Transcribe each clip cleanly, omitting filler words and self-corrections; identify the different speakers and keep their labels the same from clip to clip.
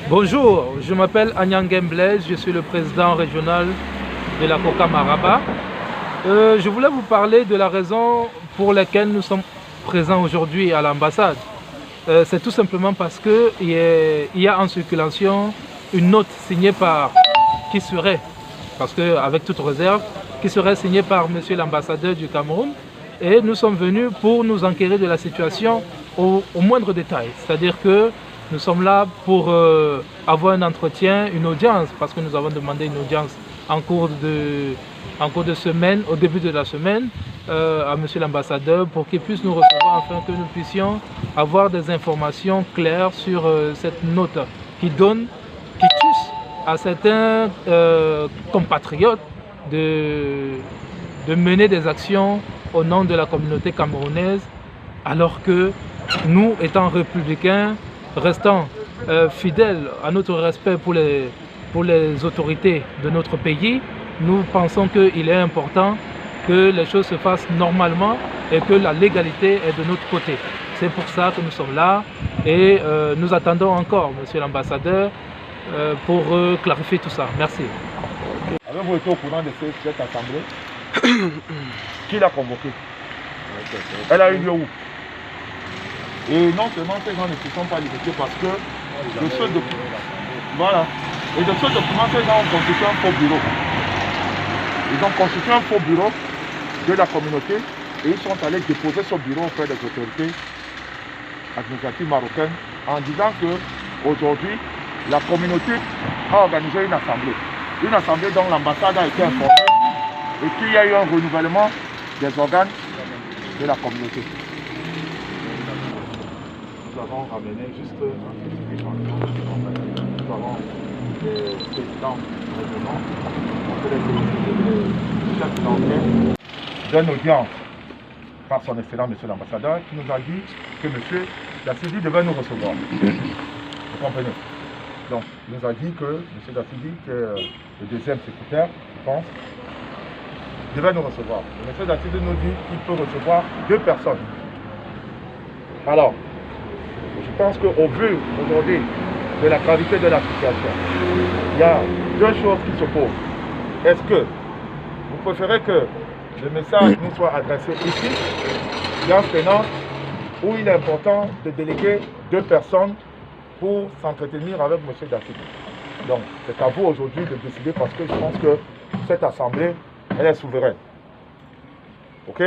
Speaker 1: Bonjour, je m'appelle Anyangem Blaise, je suis le président régional de la Coca Maraba. Je voulais vous parler de la raison pour laquelle nous sommes présents aujourd'hui à l'ambassade. C'est tout simplement parce qu'il y a en circulation une note signée par qui serait, parce qu'avec toute réserve, qui serait signée par monsieur l'ambassadeur du Cameroun. Et nous sommes venus pour nous enquérir de la situation au moindre détail. C'est-à-dire que nous sommes là pour avoir un entretien, une audience, parce que nous avons demandé une audience en cours de semaine, au début de la semaine, à monsieur l'ambassadeur pour qu'il puisse nous recevoir afin que nous puissions avoir des informations claires sur cette note qui touche à certains compatriotes de mener des actions au nom de la communauté camerounaise, alors que nous, étant républicains, restant fidèles à notre respect pour les autorités de notre pays, nous pensons qu'il est important que les choses se fassent normalement et que la légalité est de notre côté. C'est pour ça que nous sommes là et nous attendons encore, monsieur l'ambassadeur, pour clarifier tout ça. Merci.
Speaker 2: Avez-vous été au courant de cette assemblée? Qui l'a convoquée? Elle a eu lieu où? Et non seulement ces gens ne se sont pas limités parce que de ce document, voilà. Et de ce document, ces gens ont constitué un faux bureau. Ils ont constitué un faux bureau de la communauté et ils sont allés déposer ce bureau auprès des autorités administratives marocaines en disant que aujourd'hui, la communauté a organisé une assemblée dont l'ambassade a été informée et qu'il y a eu un renouvellement des organes de la communauté. Nous avons ramené juste un échantillon de nous avons des présidents régionaux, les chefs d'enquête d'une audience par son excellent monsieur l'ambassadeur qui nous a dit que monsieur Dassidi devait nous recevoir. Vous comprenez? Donc, il nous a dit que monsieur Dassidi, qui est le deuxième secrétaire, je pense, devait nous recevoir. Et monsieur Dassidi nous dit qu'il peut recevoir 2 personnes. Alors, je pense qu'au vu aujourd'hui de la gravité de la situation, il y a 2 choses qui se posent. Est-ce que vous préférez que le message nous soit adressé ici, dans ce tenant, où il est important de déléguer 2 personnes pour s'entretenir avec M. Dassidi? Donc, c'est à vous aujourd'hui de décider parce que je pense que cette assemblée, elle est souveraine. Ok?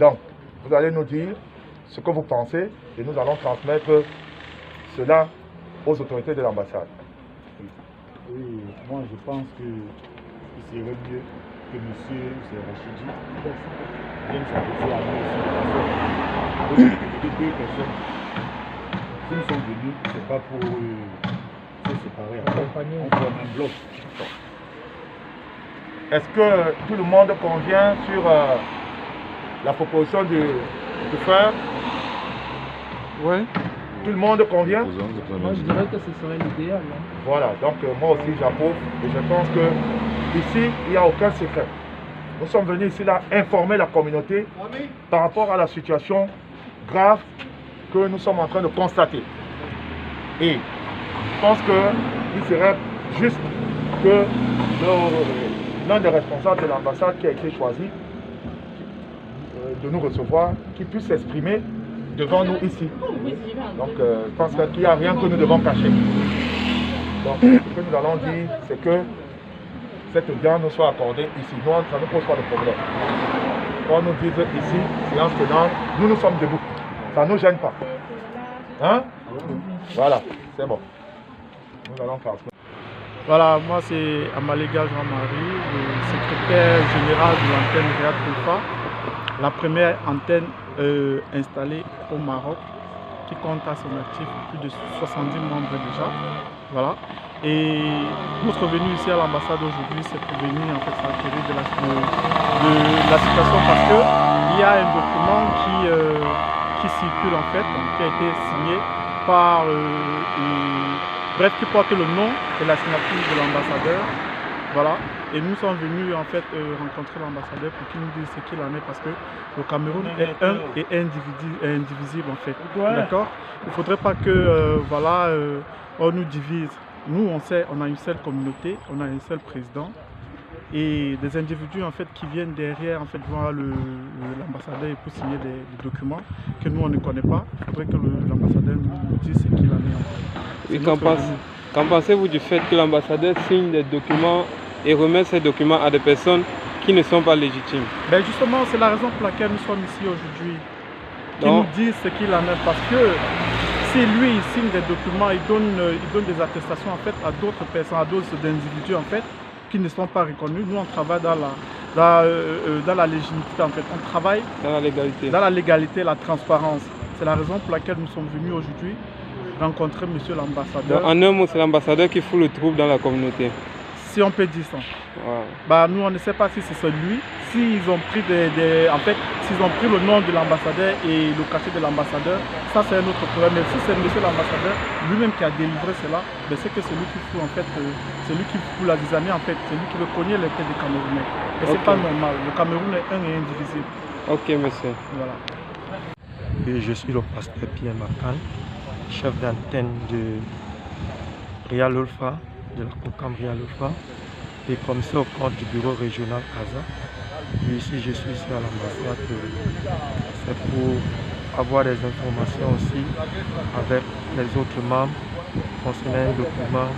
Speaker 2: Donc, vous allez nous dire ce que vous pensez et nous allons transmettre cela aux autorités de l'ambassade.
Speaker 3: Oui, moi je pense qu'il serait mieux que M. Rachidi vienne s'adresser à nous aussi de 2 personnes. S'ils sont venus, ce n'est pas pour se séparer. On forme un bloc.
Speaker 2: Est-ce que tout le monde convient sur la proposition de faire?
Speaker 1: Oui.
Speaker 2: Tout le monde convient?
Speaker 1: Moi, je dirais que ce serait l'idéal. Hein.
Speaker 2: Voilà, donc moi aussi j'approuve et je pense que ici, il n'y a aucun secret. Nous sommes venus ici là informer la communauté par rapport à la situation grave que nous sommes en train de constater. Et je pense qu'il serait juste que l'un des responsables de l'ambassade qui a été choisi de nous recevoir, qui puisse s'exprimer devant nous ici. Donc je pense qu'il n'y a rien que nous devons cacher. Donc ce que nous allons dire, c'est que cette audience nous soit accordée ici. Nous, ça ne pose pas de problème. Quand nous disons ici, séance tenante, nous sommes debout. Ça ne nous gêne pas. Hein? Voilà, c'est bon. Nous allons faire ça.
Speaker 4: Voilà, moi c'est Amalega Jean-Marie, le secrétaire général de l'antenne Riyad Alpha, la première antenne installée au Maroc, qui compte à son actif plus de 70 membres déjà. Voilà. Et notre venue ici à l'ambassade aujourd'hui, c'est pour venir en fait s'enquérir de la situation parce qu'il y a un document qui circule en fait, qui a été signé par bref, qui porte le nom et la signature de l'ambassadeur Voilà. Et nous sommes venus en fait rencontrer l'ambassadeur pour qu'il nous dise ce qu'il en est parce que le Cameroun est un et indivisible en fait. D'accord. Il ne faudrait pas que on nous divise. Nous on sait, on a une seule communauté, on a un seul président. Et des individus en fait qui viennent derrière en fait voir l'ambassadeur pour signer des documents que nous on ne connaît pas. Il faudrait que l'ambassadeur nous dise ce qu'il en est en fait.
Speaker 5: Et qu'en pensez-vous du fait que l'ambassadeur signe des documents et remet ces documents à des personnes qui ne sont pas légitimes?
Speaker 4: Ben justement, c'est la raison pour laquelle nous sommes ici aujourd'hui. Qu'il nous dise ce qu'il en est. Parce que si lui il signe des documents, il donne des attestations en fait à d'autres personnes, à d'autres individus en fait, qui ne sont pas reconnus. Nous, on travaille dans la légitimité, en fait. On travaille dans la légalité, la transparence. C'est la raison pour laquelle nous sommes venus aujourd'hui rencontrer monsieur l'ambassadeur.
Speaker 5: En un mot, c'est l'ambassadeur qui fout le trouble dans la communauté.
Speaker 4: Si on peut dire ça.
Speaker 5: Wow.
Speaker 4: Bah, nous, on ne sait pas si c'est lui. S'ils ont pris s'ils ont pris le nom de l'ambassadeur et le cachet de l'ambassadeur, ça c'est un autre problème. Mais si c'est monsieur l'ambassadeur lui-même qui a délivré cela, ben c'est que c'est lui qui fout en fait, c'est lui qui fout la zizanie en fait, c'est lui qui veut cogner les têtes des Camerounais. Et c'est pas normal. Le Cameroun est un et indivisible.
Speaker 5: Ok, monsieur.
Speaker 4: Voilà.
Speaker 6: Et je suis le pasteur Pierre Macan, chef d'antenne de Real Olfa, de la COCAM Real Olfa, et commissaire au compte du bureau régional Casa. Et ici, je suis ici à l'ambassade. C'est pour avoir des informations aussi avec les autres membres concernant un document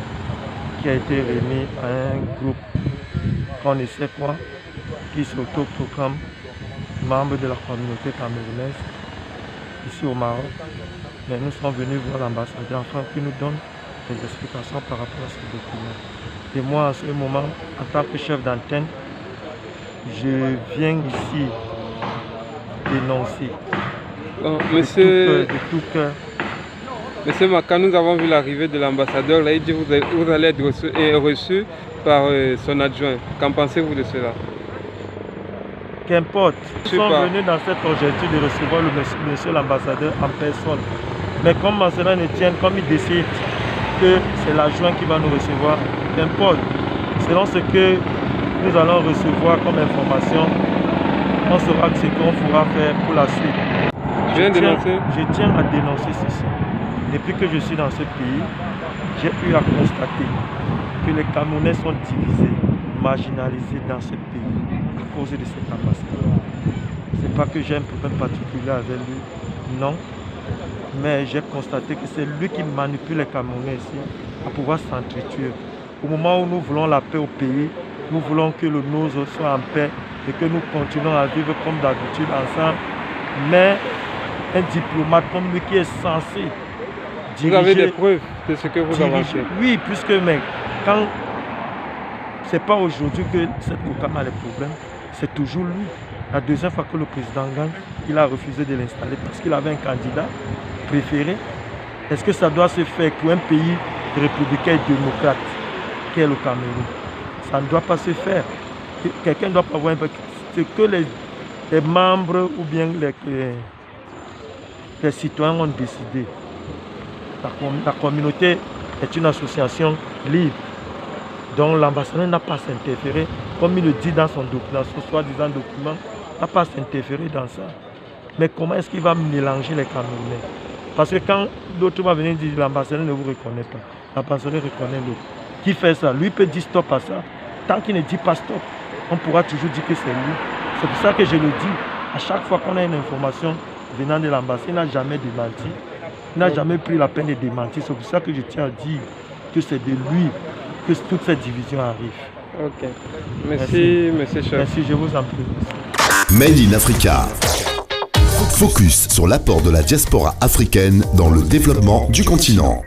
Speaker 6: qui a été remis à un groupe qu'on ne sait quoi, qui s'autoproclame membre de la communauté camerounaise ici au Maroc. Mais nous sommes venus voir l'ambassadeur afin qu'il nous donne des explications par rapport à ce document. Et moi, à ce moment, en tant que chef d'antenne, je viens ici dénoncer
Speaker 5: monsieur,
Speaker 6: de tout cœur.
Speaker 5: Monsieur Macan, nous avons vu l'arrivée de l'ambassadeur. Là, il dit que vous allez être reçu par son adjoint. Qu'en pensez-vous de cela?
Speaker 6: Qu'importe, nous sommes venus dans cet objectif de recevoir le monsieur l'ambassadeur en personne. Mais comme cela ne tient, comme il décide que c'est l'adjoint qui va nous recevoir, qu'importe, selon ce que nous allons recevoir comme information, on saura ce qu'on pourra faire pour la suite. Je tiens à dénoncer ceci. Depuis que je suis dans ce pays, j'ai eu à constater que les Camerounais sont divisés, marginalisés dans ce pays à cause de cet ambassadeur. Ce n'est pas que j'ai un problème particulier avec lui, non. Mais j'ai constaté que c'est lui qui manipule les Camerounais ici à pouvoir s'entretuer. Au moment où nous voulons la paix au pays, nous voulons que le nôtre soit en paix et que nous continuons à vivre comme d'habitude ensemble. Mais un diplomate comme lui qui est censé diriger...
Speaker 5: Vous avez des preuves de ce que vous avez fait?
Speaker 6: Oui, puisque mais, quand c'est pas aujourd'hui que cette COCAM a les problèmes, c'est toujours lui. La deuxième fois que le président gagne, il a refusé de l'installer parce qu'il avait un candidat préféré. Est-ce que ça doit se faire pour un pays républicain et démocrate qu'est le Cameroun? Ça ne doit pas se faire. Quelqu'un doit pas avoir un peu... C'est que les membres ou bien les citoyens ont décidé. La communauté est une association libre. Donc l'ambassadeur n'a pas à s'interférer, comme il le dit dans son soi-disant document, n'a pas à s'interférer dans ça. Mais comment est-ce qu'il va mélanger les Camerounais? Parce que quand l'autre va venir dire l'ambassadeur ne vous reconnaît pas, l'ambassadeur reconnaît l'autre. Qui fait ça? Lui peut dire stop à ça. Tant qu'il ne dit pas stop, on pourra toujours dire que c'est lui. C'est pour ça que je le dis. À chaque fois qu'on a une information venant de l'ambassade, il n'a jamais démenti. Il n'a jamais pris la peine de démentir. C'est pour ça que je tiens à dire que c'est de lui que toute cette division arrive.
Speaker 5: Ok. Merci, monsieur chef.
Speaker 6: Merci, je vous en prie.
Speaker 7: Made in Africa. Focus sur l'apport de la diaspora africaine dans le développement du continent.